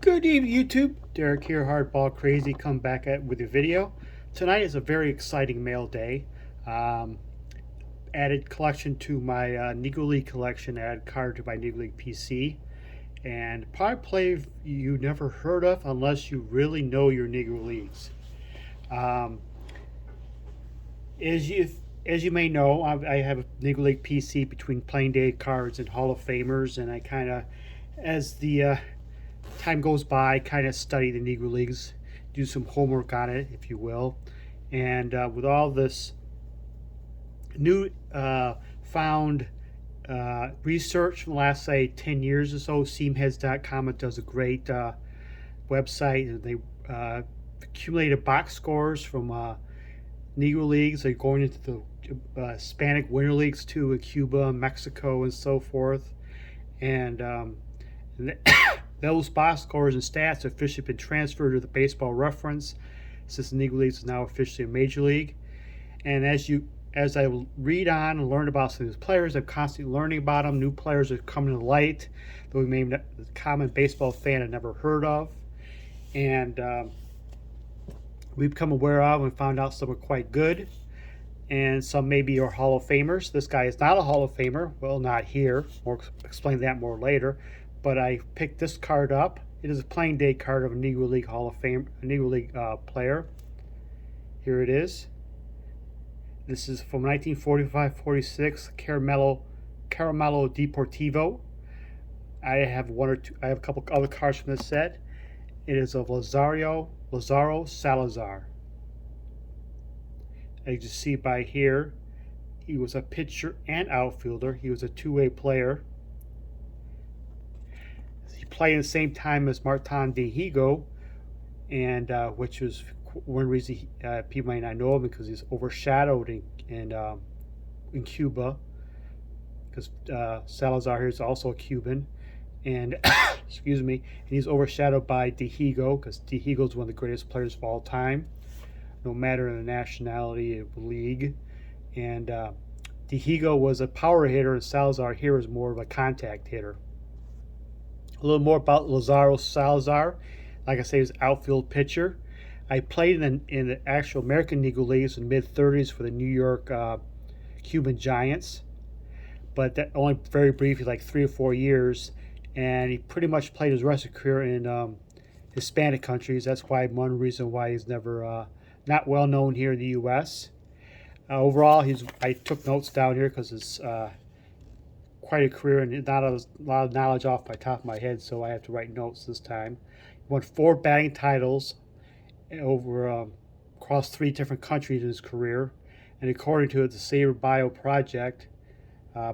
Good evening, YouTube. Derek here, Hardball Crazy, come back with a video. Tonight is a very exciting mail day. Um, Added collection to my Negro League collection, added card to my Negro League PC, and probably play you never heard of unless you really know your Negro Leagues. Um, as you as you may know, I have a Negro League PC between playing day cards and Hall of Famers, and I kind of, as the time goes by, kind of study the Negro Leagues, do some homework on it, if you will. And with all this new found research from the last, say, 10 years or so, seamheads.com does a great website. They accumulated box scores from Negro Leagues. They're going into the Hispanic Winter Leagues too, with Cuba, Mexico, and so forth. And those box scores and stats have officially been transferred to the Baseball Reference, since the Negro Leagues is now officially a major league. And as I read on and learn about some of these players, I'm constantly learning about them. New players are coming to light that we may, the common baseball fan had never heard of, and we've become aware of and found out some are quite good, and some maybe are Hall of Famers. This guy is not a Hall of Famer. Well, not here. We'll explain that more later. But I picked this card up. It is a playing day card of a Negro League Hall of Fame, a Negro League player. Here it is. This is from 1945-46, Caramello Deportivo. I have a couple other cards from this set. It is of Lazaro Salazar. As you can see by here, he was a pitcher and outfielder. He was a two-way player. He played at the same time as Martin Dihigo, and which was one reason people might not know him, because he's overshadowed in Cuba, because Salazar here is also a Cuban, and excuse me, and he's overshadowed by Dihigo, because Dihigo is one of the greatest players of all time, no matter the nationality of the league. And Dihigo was a power hitter, and Salazar here is more of a contact hitter. A little more about Lazaro Salazar. Like I say, he's an outfield pitcher. I played in the actual American Negro Leagues in the mid-30s for the New York Cuban Giants, but that only very briefly, like 3 or 4 years, and he pretty much played his rest of his career in Hispanic countries. That's why one reason why he's never not well known here in the U.S. Overall, I took notes down here because it's quite a career and not a lot of knowledge off by the top of my head, so I have to write notes this time. He won 4 batting titles over across 3 different countries in his career, and according to the Saber Bio Project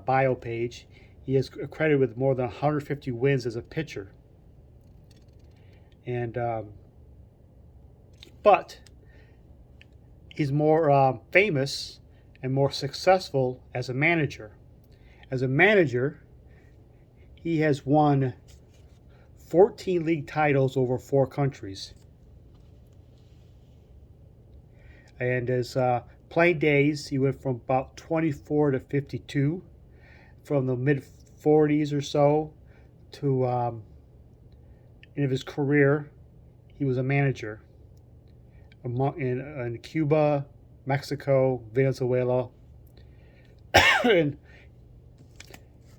bio page, he is credited with more than 150 wins as a pitcher. And but he's more famous and more successful as a manager. As a manager, he has won 14 league titles over 4 countries. And his playing days, he went from about 24 to 52. From the mid-40s or so to end of his career, he was a manager in Cuba, Mexico, Venezuela. and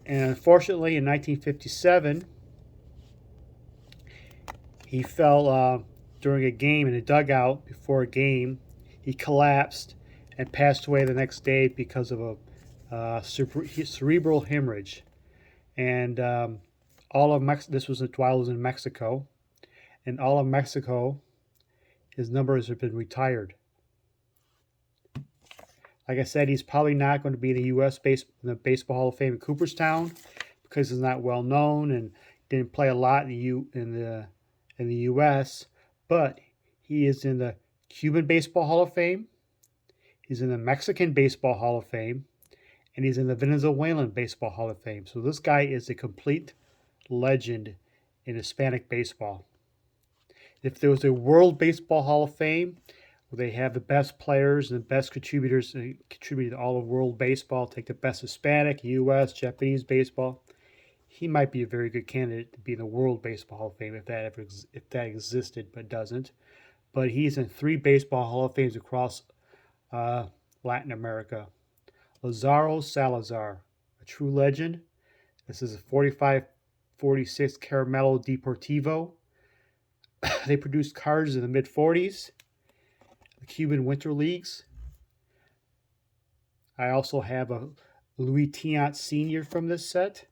unfortunately, in 1957, he fell during a game in a dugout before a game. He collapsed and passed away the next day because of a cerebral hemorrhage. And all of this was while he was in Mexico, and all of Mexico, his numbers have been retired. Like I said, he's probably not going to be in the in the Baseball Hall of Fame in Cooperstown, because he's not well known and didn't play a lot in the U.S. But he is in the Cuban Baseball Hall of Fame. He's in the Mexican Baseball Hall of Fame, and he's in the Venezuelan Baseball Hall of Fame. So this guy is a complete legend in Hispanic baseball. If there was a World Baseball Hall of Fame, where they have the best players and the best contributors contributed to all of world baseball, take the best Hispanic, U.S., Japanese baseball, He might be a very good candidate to be in the World Baseball Hall of Fame if that existed, but doesn't. But he's in 3 Baseball Hall of Fames across uh, Latin America. Lazaro Salazar, a true legend. This is a 45-46 Caramello Deportivo. They produced cards in the mid 40s, the Cuban Winter Leagues. I also have a Louis Tiant Sr. from this set,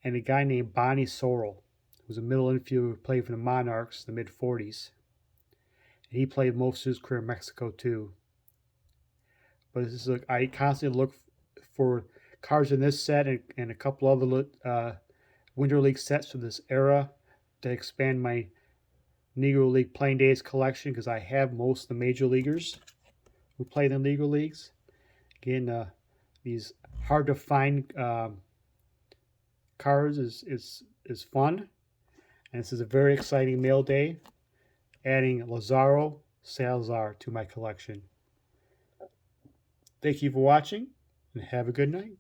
and a guy named Bonnie Sorrell, who was a middle infielder who played for the Monarchs in the mid 40s. And he played most of his career in Mexico too. But this is I constantly look for cards in this set and a couple other Winter League sets from this era to expand my Negro League Playing Days collection, because I have most of the major leaguers who play in the Negro Leagues. Again, these hard to find cards is fun, and this is a very exciting mail day, adding Lazaro Salazar to my collection. Thank you for watching, and have a good night.